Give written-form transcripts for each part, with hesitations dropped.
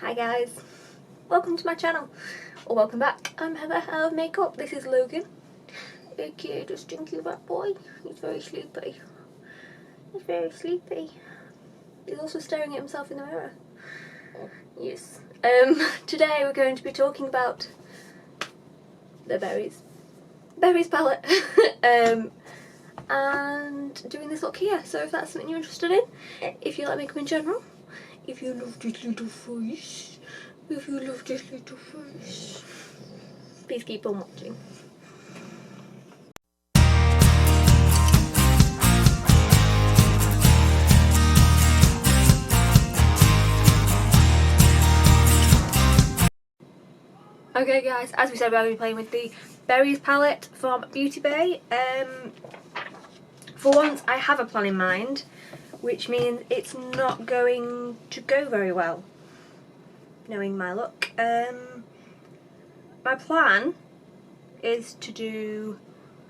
Hi guys, welcome to my channel, or welcome back. I'm Heather of Makeup. This is Logan, aka the Stinky Rat Boi. He's very sleepy. He's very sleepy. He's also staring at himself in the mirror. Yes. Today we're going to be talking about the berries palette, and doing this look here. So if that's something you're interested in, if you like makeup in general, if you love this little face, please keep on watching. Okay guys, as we said, we're going to be playing with the Berries palette from Beauty Bay. For once I have a plan in mind, which means it's not going to go very well, knowing my look. My plan is to do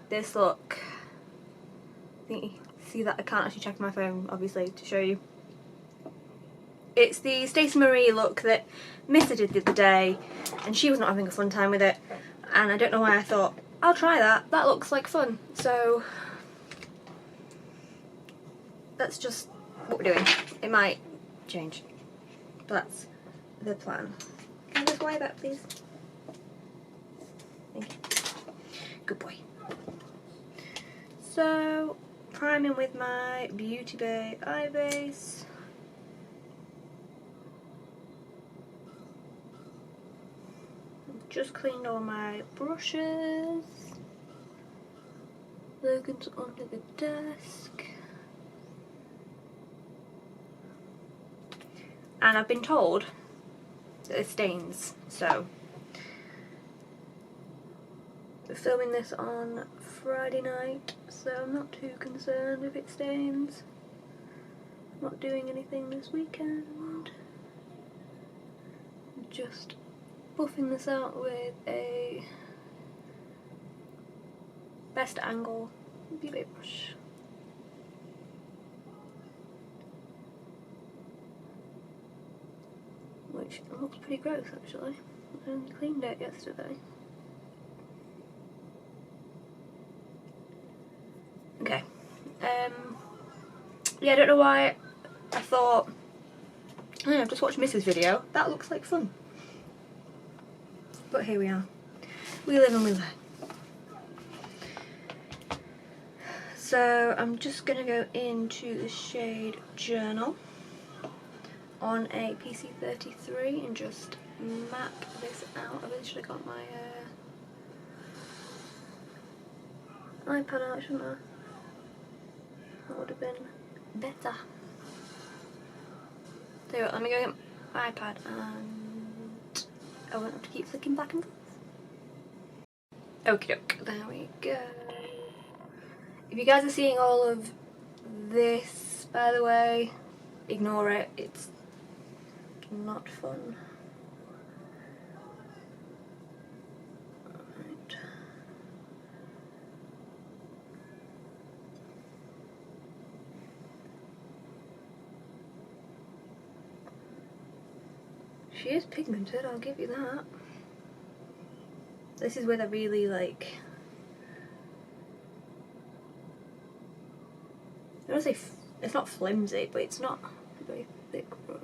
this look. I think you see that I can't actually check my phone, obviously, to show you. It's the Stacey Marie look that Missa did the other day, and she was not having a fun time with it, and I don't know why I thought, I'll try that, that looks like fun. So that's just what we're doing. It might change, but that's the plan. Can you just wipe back, please? Thank you. Good boy. So, priming with my Beauty Bay eye base. Just cleaned all my brushes. Logan's under the desk. And I've been told that it stains, so we're filming this on Friday night, so I'm not too concerned if it stains. I'm not doing anything this weekend. Just buffing this out with a best angle beauty brush. Which looks pretty gross actually. I only cleaned it yesterday. Okay. Yeah, I don't know why I thought, I don't know, I've just watched Missa's video. That looks like fun. But here we are. We live and we learn. So I'm just going to go into the shade Journal on a PC33 and just map this out. I really should have got my iPad out, shouldn't I? That would have been better. So let me go get my iPad and I won't have to keep flicking back and forth. Okie doke, there we go. If you guys are seeing all of this, by the way, ignore it, it's not fun. Right. She is pigmented, I'll give you that. This is where they're really like, I don't want to say it's not flimsy, but it's not a very thick brush.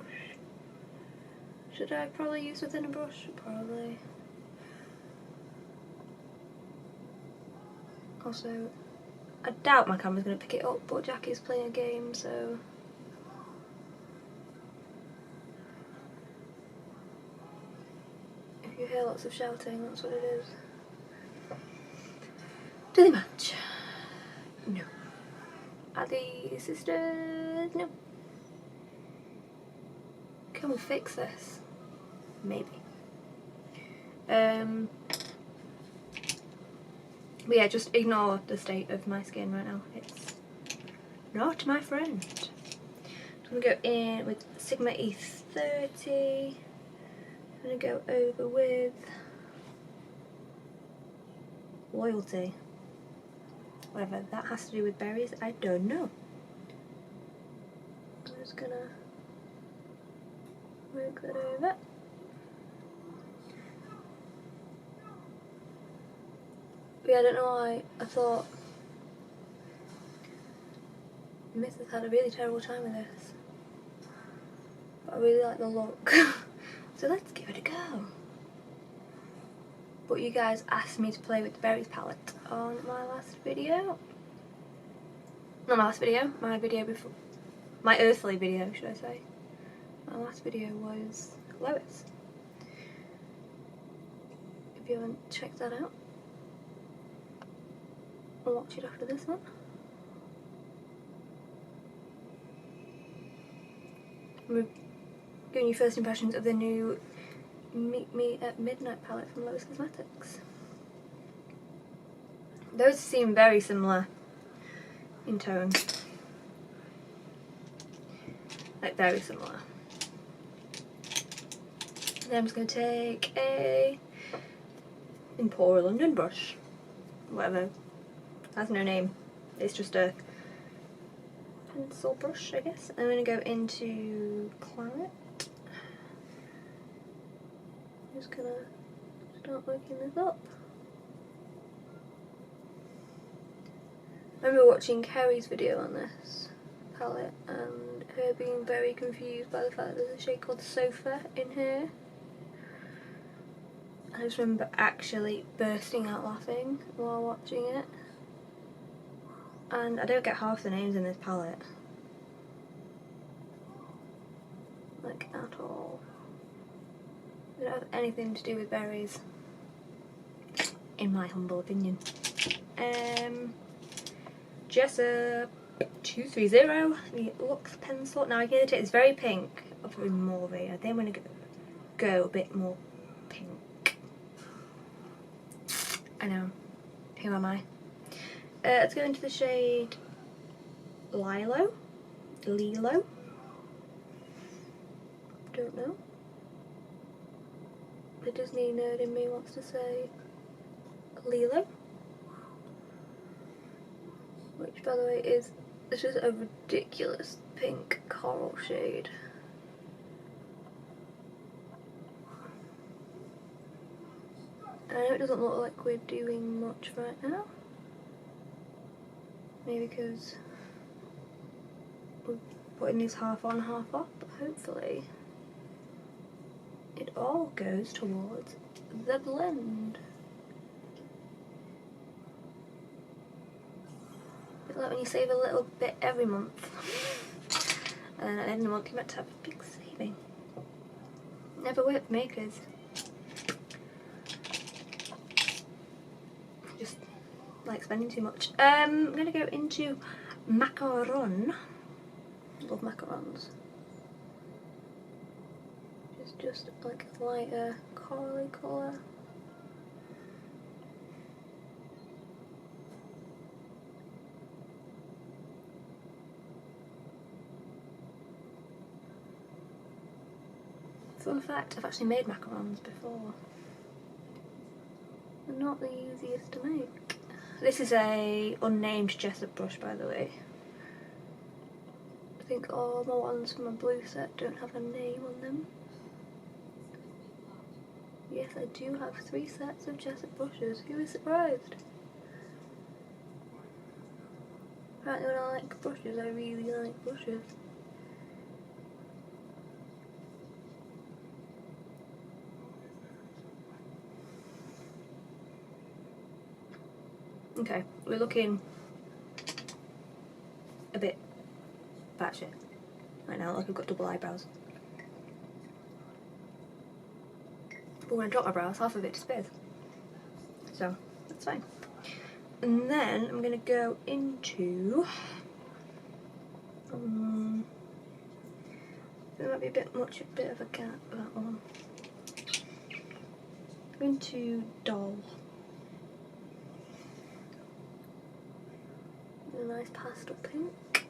Should I probably use a thinner brush? Probably. Also, I doubt my camera's going to pick it up, but Jackie's playing a game, so if you hear lots of shouting, that's what it is. Do they match? No. Are they sisters? No. Can we fix this? Maybe. But yeah, just ignore the state of my skin right now. It's not my friend. I'm going to go in with Sigma E30. I'm going to go over with Loyalty. Whatever that has to do with berries, I don't know. I'm just going to work that over. But yeah, I don't know why I thought Mrs. had a really terrible time with this. But I really like the look. So let's give it a go. But you guys asked me to play with the berries palette on my last video. Not my last video, my video before. My earthly video, should I say. My last video was Lois. If you haven't checked that out, I'll watch it after this one. I'm giving you first impressions of the new Meet Me at Midnight palette from Lois Cosmetics. Those seem very similar in tone. Like very similar. Then I'm just going to take a Impora London brush. Whatever. Has no name. It's just a pencil brush, I guess. I'm going to go into Claret. I'm just going to start working this up. I remember watching Kerry's video on this palette and her being very confused by the fact that there's a shade called Sofa in here. I just remember actually bursting out laughing while watching it. And I don't get half the names in this palette. Like, at all. They don't have anything to do with berries, in my humble opinion. Jessup 230, the Lux pencil. Now I get it, it's very pink, or very mauve. I think I'm going to go a bit more pink. I know, who am I? Let's go into the shade Lilo. Don't know. The Disney nerd in me wants to say Lilo. Which, by the way, is just a ridiculous pink coral shade. I know it doesn't look like we're doing much right now. Maybe because we're putting these half on, half off, but hopefully it all goes towards the blend. It's like when you save a little bit every month, and then at the end of the month you're meant to have a big saving. Never worked for me because I just like spending too much. I'm going to go into Macaron. Love macarons. Just like a lighter corally colour. Fun fact, I've actually made macarons before. They're not the easiest to make. This is a unnamed Jessup brush, by the way. I think all the ones from my blue set don't have a name on them. Yes, I do have 3 sets of Jessup brushes. Who is surprised? Apparently when I like brushes, I really like brushes. Okay, we're looking a bit batshit right now, like I've got double eyebrows. But when I drop my brows, half of it disappears. So, that's fine. And then I'm going to go into... there might be a bit of a gap, that one. Into Doll. A nice pastel pink.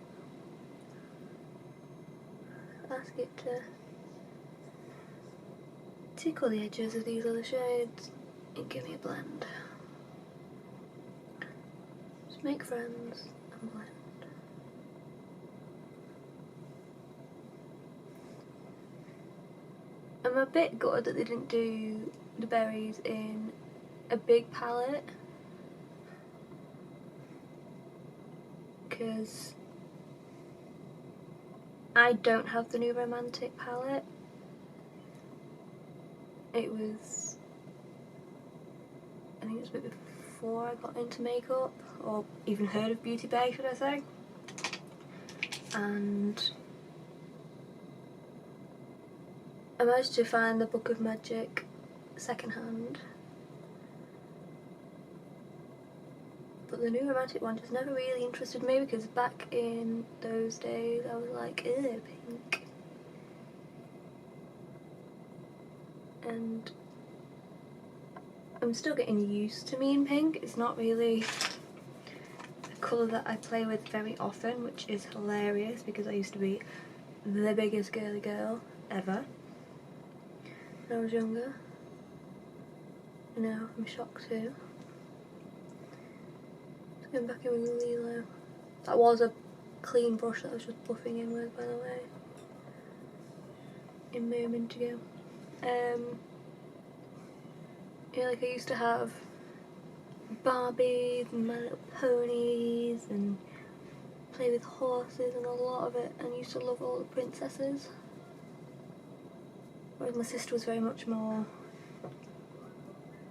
Ask it to tickle the edges of these other shades and give me a blend. Just make friends and blend. I'm a bit gutted that they didn't do the berries in a big palette. because I don't have the new Romantic palette. It was, I think it was a bit before I got into makeup, or even heard of Beauty Bay, should I say. And I managed to find the Book of Magic secondhand, but the new Romantic one just never really interested me, because back in those days I was like, ew, pink. And I'm still getting used to me in pink. It's not really a colour that I play with very often, which is hilarious because I used to be the biggest girly girl ever when I was younger. Now I'm shocked too. Just going back in with Lilo. That was a clean brush that I was just buffing in with, by the way, a moment ago. Yeah, like I used to have Barbies and My Little Ponies and play with horses and a lot of it, and used to love all the princesses. Whereas my sister was very much more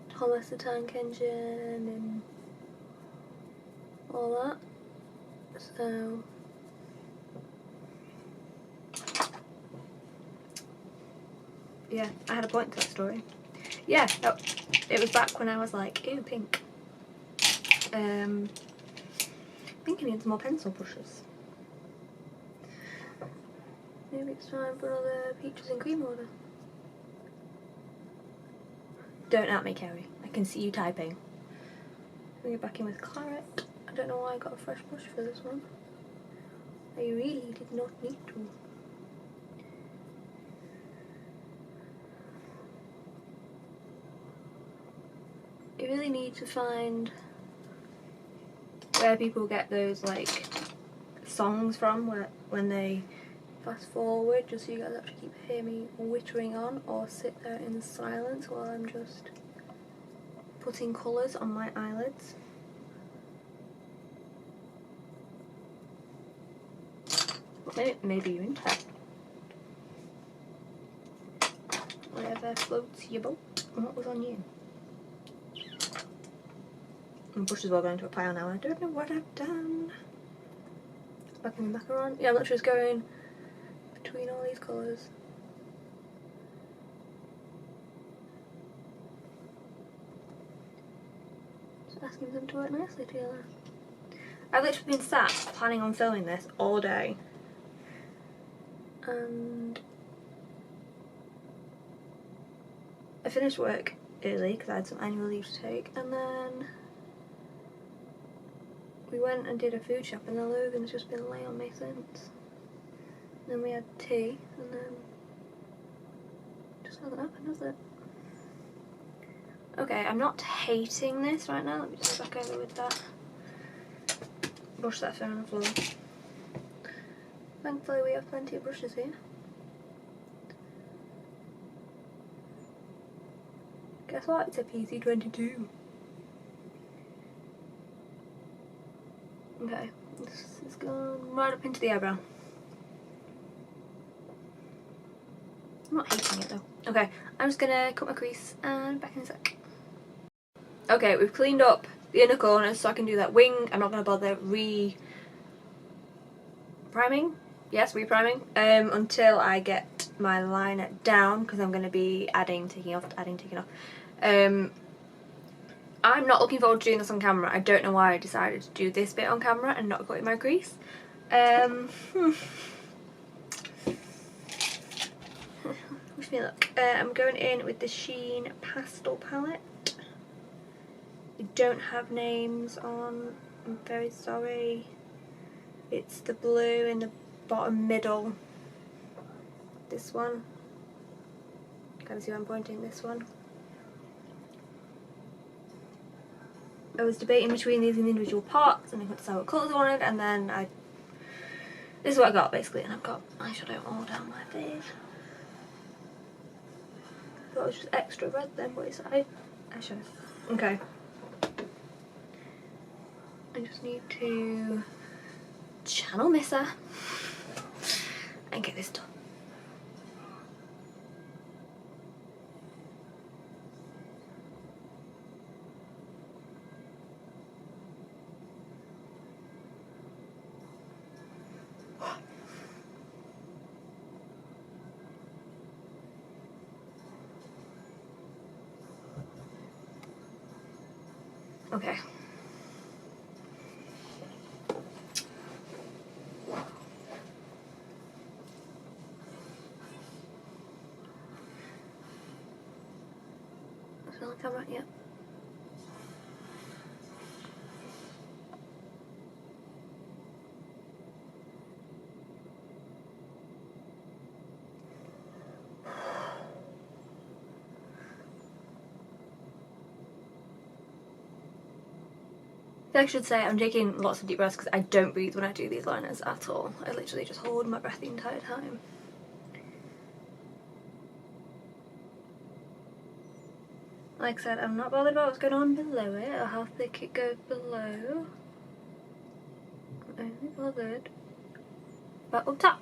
Thomas the Tank Engine and all that. So yeah, I had a point to that story. Yeah, it was back when I was like, ew, pink. I think I need some more pencil brushes. Maybe it's time for another peaches and cream order. Don't at me, Kerry. I can see you typing. Bring it back in with claret. I don't know why I got a fresh brush for this one. I really did not need to. You really need to find where people get those like songs from, where when they fast forward, just so you guys actually keep hearing me whittering on, or sit there in silence while I'm just putting colours on my eyelids. But maybe you're into that. Whatever floats your boat. And what was on you? My brush is all going to a pile now. I don't know what I've done. Back in the macaron. Yeah, I'm literally just going between all these colours. Just asking them to work nicely together. I've literally been sat planning on filming this all day. And I finished work early because I had some annual leave to take, and then we went and did a food shop, and then Logan's just been laying on me since. And then we had tea, and then just hasn't happened, has it? Okay, I'm not hating this right now. Let me just go back over with that brush that I found on the floor. Thankfully we have plenty of brushes here. Guess what? It's a PC22. Okay, this is gone right up into the eyebrow. I'm not hating it though. Okay, I'm just gonna cut my crease and back in a sec. Okay, we've cleaned up the inner corners so I can do that wing. I'm not gonna bother re-priming. Yes, re-priming. Until I get my liner down, because I'm gonna be adding, taking off, adding, taking off. I'm not looking forward to doing this on camera. I don't know why I decided to do this bit on camera and not cutting my crease. Wish me luck. I'm going in with the Sheen Pastel palette. They don't have names on. I'm very sorry. It's the blue in the bottom middle. This one. Can you see where I'm pointing? This one. I was debating between these in individual parts, and I couldn't decide what colours I wanted, and then this is what I got basically, and I've got eyeshadow all down my face. I thought it was just extra red then, but it's eyeshadow. Okay. I just need to channel misser and get this done. Okay. I feel like I'm right yet. I should say I'm taking lots of deep breaths because I don't breathe when I do these liners at all. I literally just hold my breath the entire time. Like I said, I'm not bothered about what's going on below it or how thick it goes below. I'm only bothered about up top.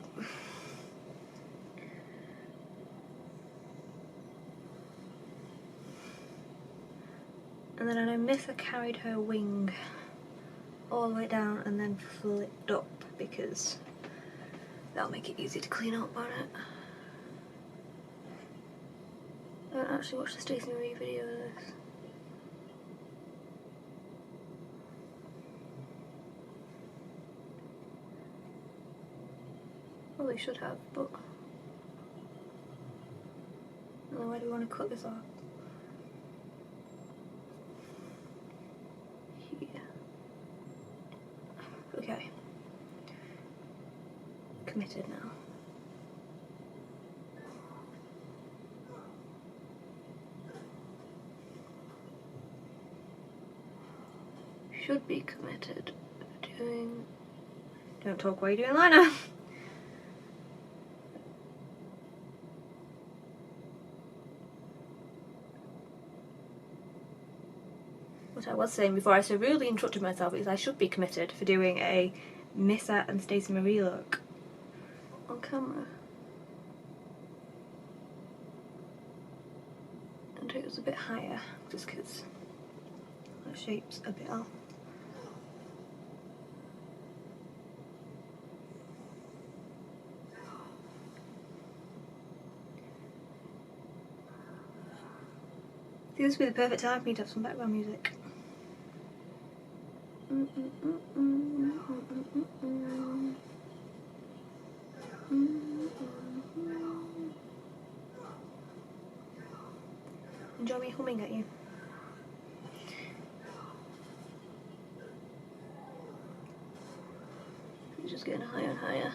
And then I know Missa carried her wing all the way down and then flipped up because that'll make it easy to clean up on it. I don't actually watch the Stacey Marie video of this. Probably should have, but I don't know, where do we want to cut this off? Here. Okay. Committed now. Should be committed for doing... Don't talk while you're doing liner. What I was saying before I so rudely interrupted myself is I should be committed for doing a Missa and Stacey Marie look on camera. And it was a bit higher just because the shape's a bit off. This would be the perfect time for me to have some background music. Enjoy me humming at you. It's just getting higher and higher.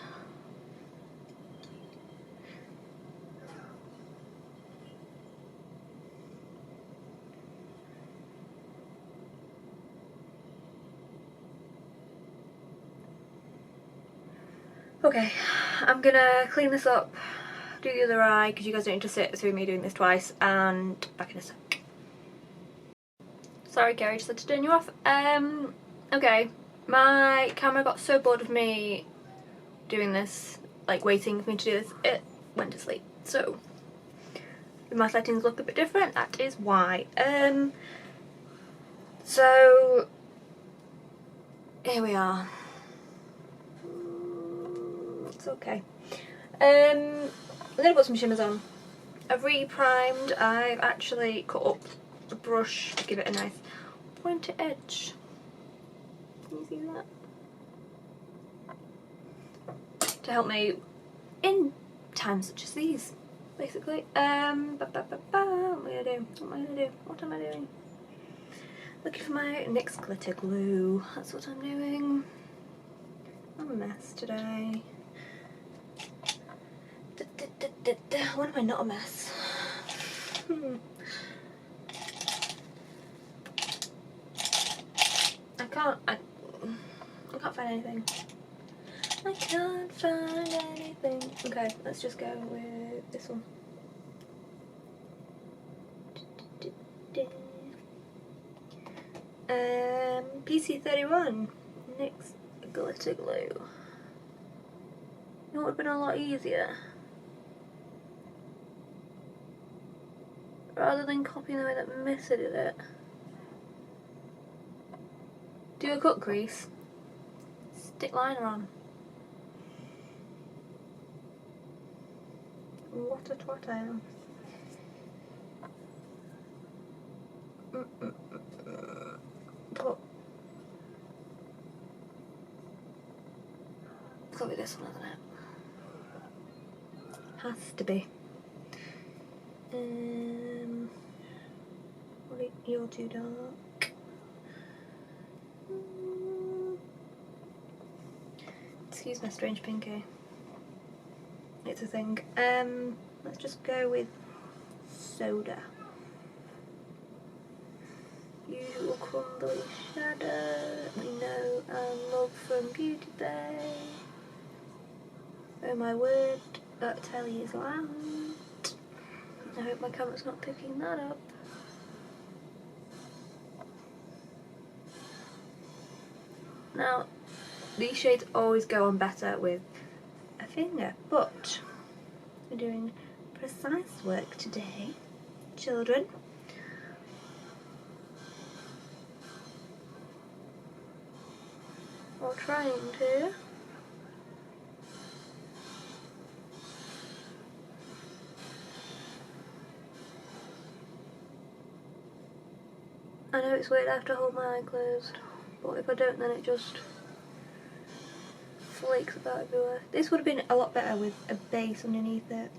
Okay, I'm gonna clean this up, do the other eye because you guys don't need to sit through me doing this twice, and back in a sec. Sorry Kerry, just had to turn you off. Okay, my camera got so bored of me doing this, like waiting for me to do this, it went to sleep. So, if my settings look a bit different, that is why. So, here we are. It's okay. I'm gonna put some shimmers on. I've re-primed. I've actually cut up the brush to give it a nice pointy edge. Can you see that? To help me in times such as these, basically. What am I gonna do? What am I doing? Looking for my NYX glitter glue. That's what I'm doing. I'm a mess today. When am I not a mess? I can't find anything. I can't find anything. Okay, let's just go with this one. PC31 NYX glitter glue. know what would have been a lot easier? Rather than copying the way that Missa did it. Do a cut crease. Stick liner on. What a twat I am. But it's gotta be this one, isn't it? Has to be. You're too dark. Excuse my strange pinky. It's a thing. Let's just go with soda. Usual crumbly shadow. We know and love from Beauty Bay. Oh my word, that telly is loud. I hope my camera's not picking that up. Now, these shades always go on better with a finger, but we're doing precise work today, children. Or trying to. I know it's weird I have to hold my eye closed, but if I don't then it just flakes about everywhere. This would have been a lot better with a base underneath it.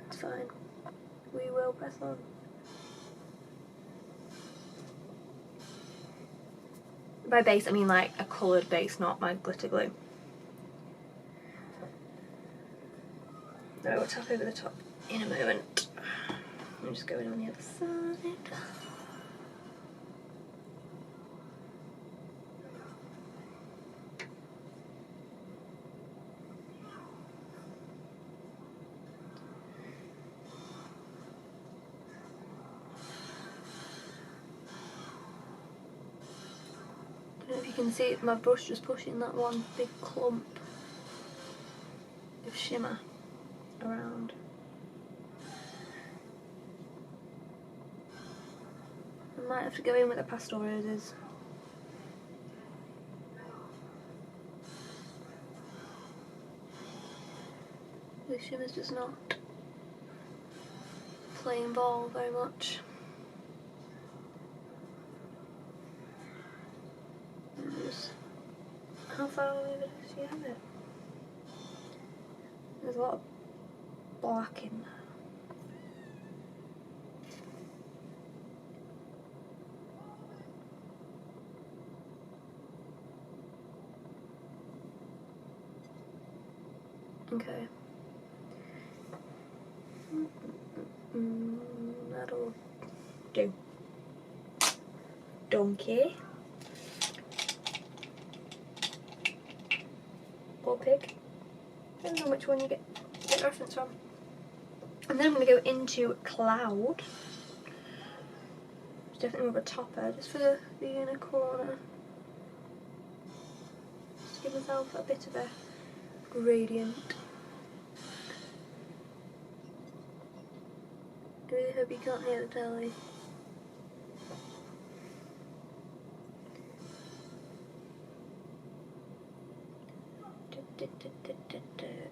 It's fine. We will press on. By base I mean like a coloured base, not my glitter glue. No, we'll tap over the top in a moment. I'm just going on the other side. I don't know if you can see my brush just pushing that one big clump of shimmer around. I might have to go in with the pastel roses. The shimmer's just not playing ball very much. How far away does she have it? There's a lot of black in there. Okay. That'll do. Donkey. Or pig. Depends on which one you get the reference from. And then I'm going to go into Cloud. It's definitely more of a topper, just for the inner corner. Just to give myself a bit of a gradient. I really hope you can't hear the telly.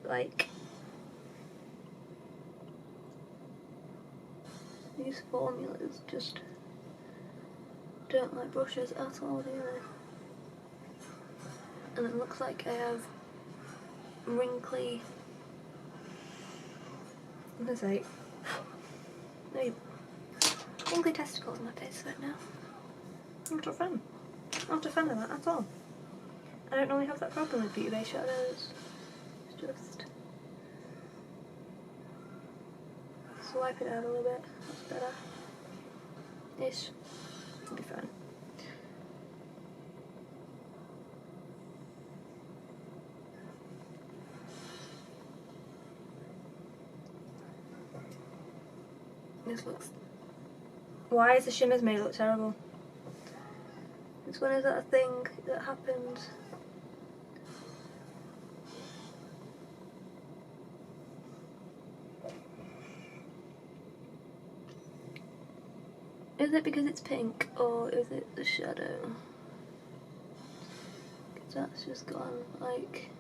Like, these formulas just don't like brushes at all, do they? And it looks like I have wrinkly, I'm gonna say, wrinkly testicles on my face right now. I'm not a fan. I'm not a fan of that at all. I don't normally have that problem with Beauty Bay shadows. It's just swipe it out a little bit. That's better. Ish. It'll be fine. This looks. Why is the Shimmers made it look terrible? It's when is that a thing that happens? is it because it's pink or is it the shadow? Because that's just gone like,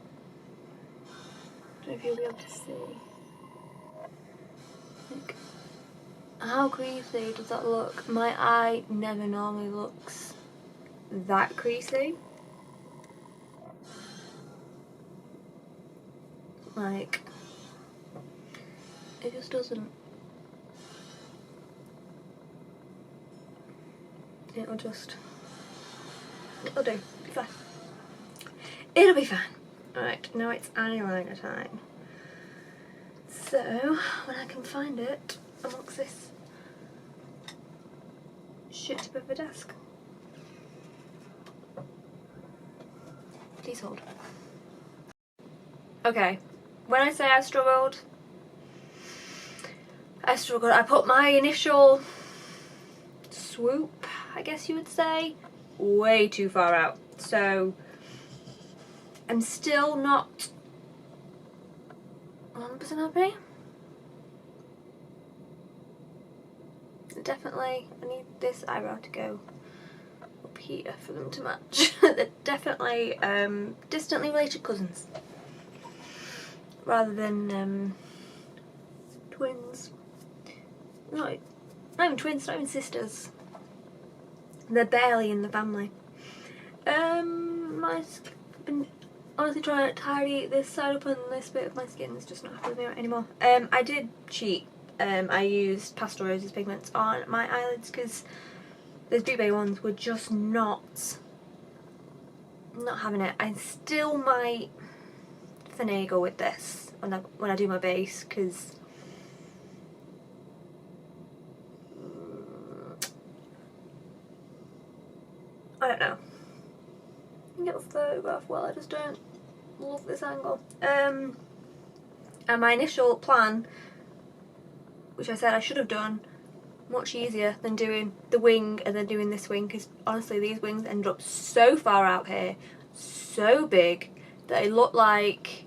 I don't know if you'll be able to see. Like, how creasy does that look? My eye never normally looks that creasy. Like, it just doesn't. It'll do. It'll be fine. It'll be fine. Alright, now it's eyeliner time. So, when I can find it amongst this shit tip of a desk. Please hold. Okay, when I say I struggled, I put my initial swoop, I guess you would say, way too far out. So I'm still not 100% happy. Definitely, I need this eyebrow to go up here for them to match. They're definitely distantly related cousins, rather than twins. Not even twins, not even sisters. They're barely in the family. I've been honestly trying to tidy this side up, and this bit of my skin is just not happy with me anymore. I did cheat. I used Pastel Roses pigments on my eyelids because those Bouvet ones were just not having it. I still might finagle with this when I do my base, because I don't know. I think it'll photograph well, I just don't love this angle. And my initial plan, which I said I should have done much easier than doing the wing and then doing this wing, because honestly these wings end up so far out here, so big, that they look like,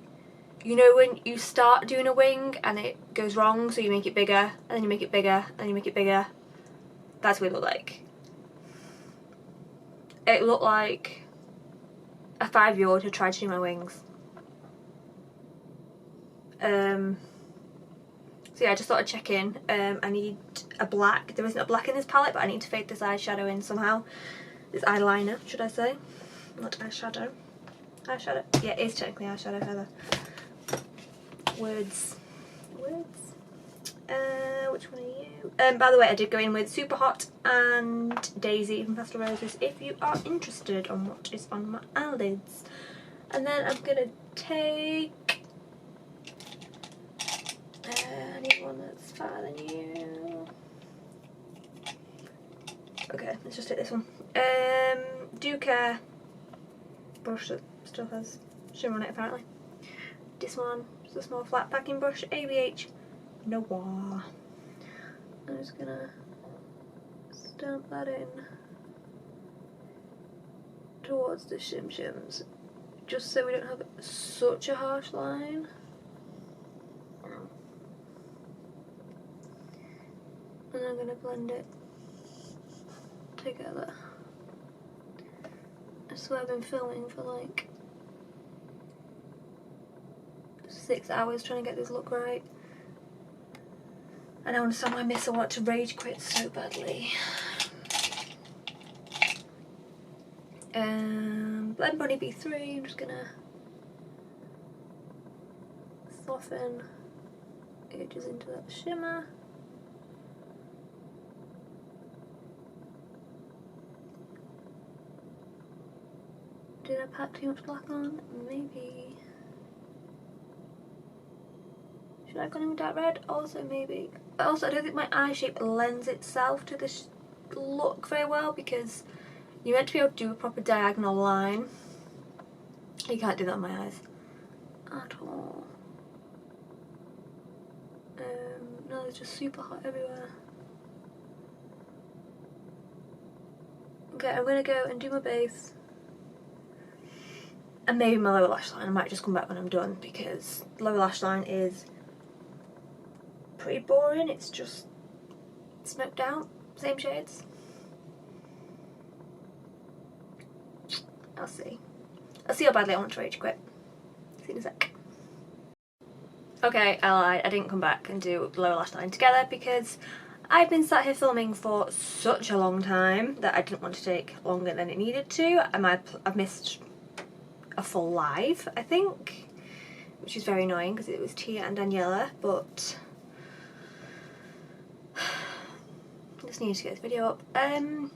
you know when you start doing a wing and it goes wrong, so you make it bigger, and then you make it bigger, and then you make it bigger. That's what it looked like. It looked like a 5-year-old had tried to do my wings. So yeah, I just thought I'd check in. I need a black. There isn't a black in this palette, but I need to fade this eyeshadow in somehow. This eyeliner, should I say? Not eyeshadow. Eyeshadow. Yeah, it is technically eyeshadow, Heather. Words. Which one are you? By the way, I did go in with Super Hot and Daisy from Pastel Roses if you are interested on what is on my eyelids. And then I'm gonna take, I need one that's fatter than you. Okay, let's just take this one. Do Care brush that still has shimmer on it apparently. This one is a small flat packing brush, ABH Noir. I'm just gonna stamp that in towards the shims, just so we don't have such a harsh line. And I'm gonna blend it together. I swear I've been filming for like 6 hours trying to get this look right. And I understand why Miss I want to rage quit so badly. Blend Body B3, I'm just gonna soften edges into that shimmer. Did I pack too much black on? Maybe. Should I have gone in with dark red? Also maybe. But also I don't think my eye shape lends itself to this look very well, because you're meant to be able to do a proper diagonal line. You can't do that on my eyes at all. No, it's just super hot everywhere. Okay, I'm gonna go and do my base. And maybe my lower lash line. I might just come back when I'm done, because the lower lash line is pretty boring. It's just smoked out, same shades. I'll see. I'll see how badly I want to rage quit. See you in a sec. Okay, I lied. I didn't come back and do the lower lash line together because I've been sat here filming for such a long time that I didn't want to take longer than it needed to. I've missed a full live, I think, which is very annoying because it was Tia and Daniela, but I just needed to get this video up. I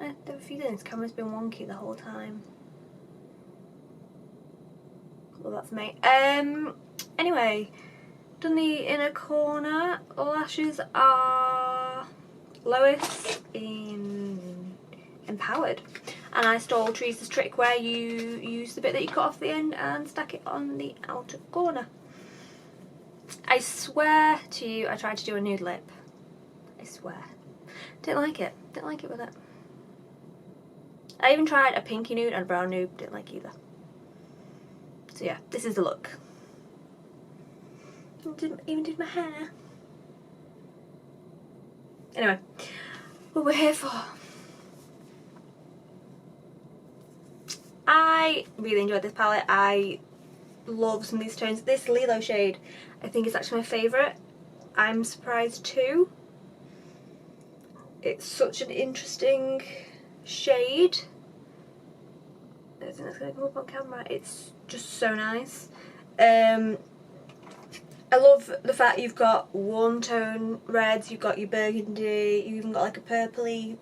have a feeling this camera's been wonky the whole time. Well, that's me. Anyway, done the inner corner. Lashes are lowest in Empowered. And I stole Teresa's trick where you use the bit that you cut off the end and stack it on the outer corner. I swear to you, I tried to do a nude lip. I swear. Didn't like it. Didn't like it with it. I even tried a pinky nude and a brown nude. Didn't like either. So yeah, this is the look. Even did my hair. Anyway, what we're here for. I really enjoyed this palette. I love some of these tones. This Lilo shade, I think, is actually my favourite. I'm surprised too. It's such an interesting shade. I don't think that's going to come up on camera. It's just so nice. I love the fact you've got warm tone reds, you've got your burgundy, you've even got like a purpley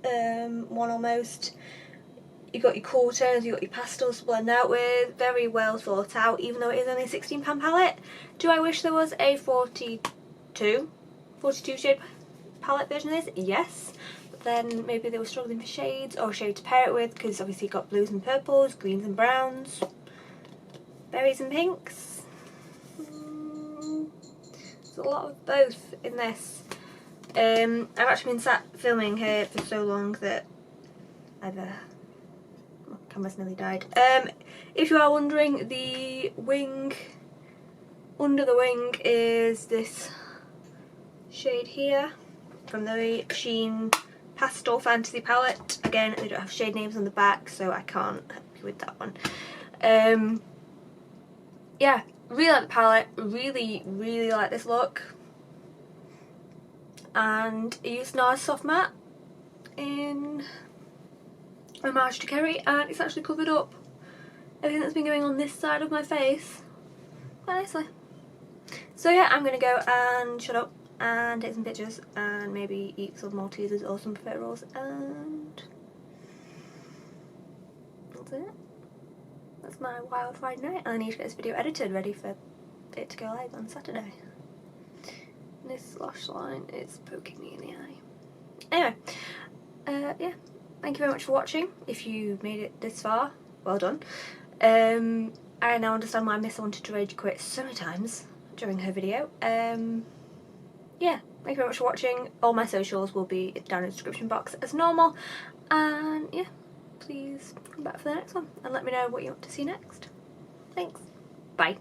one almost. You've got your cool tones, you've got your pastels to blend out with. Very well thought out, even though it is only a £16 palette. Do I wish there was a 42 shade palette version of this? Yes. But then maybe they were struggling for shades or a shade to pair it with, because obviously you've got blues and purples, greens and browns, berries and pinks. There's a lot of both in this. I've actually been sat filming here for so long that I've my camera's nearly died. If you are wondering, the wing, under the wing, is this shade here from the Sheen Pastel Fantasy palette. Again, they don't have shade names on the back, so I can't help you with that one. Yeah, really like the palette, really like this look. And I used NARS Soft Matte in homage to Kerry, and it's actually covered up everything that's been going on this side of my face quite nicely. So yeah, I'm gonna go and shut up and take some pictures and maybe eat some Maltesers or some potato rolls, and that's it. That's my wild Friday night, and I need to get this video edited ready for it to go live on Saturday. This lash line is poking me in the eye. Anyway, yeah, thank you very much for watching. If you made it this far, well done. I now understand why Miss wanted to rage quit so many times during her video. Yeah, thank you very much for watching. All my socials will be down in the description box as normal, and yeah, please come back for the next one and let me know what you want to see next. Thanks. Bye.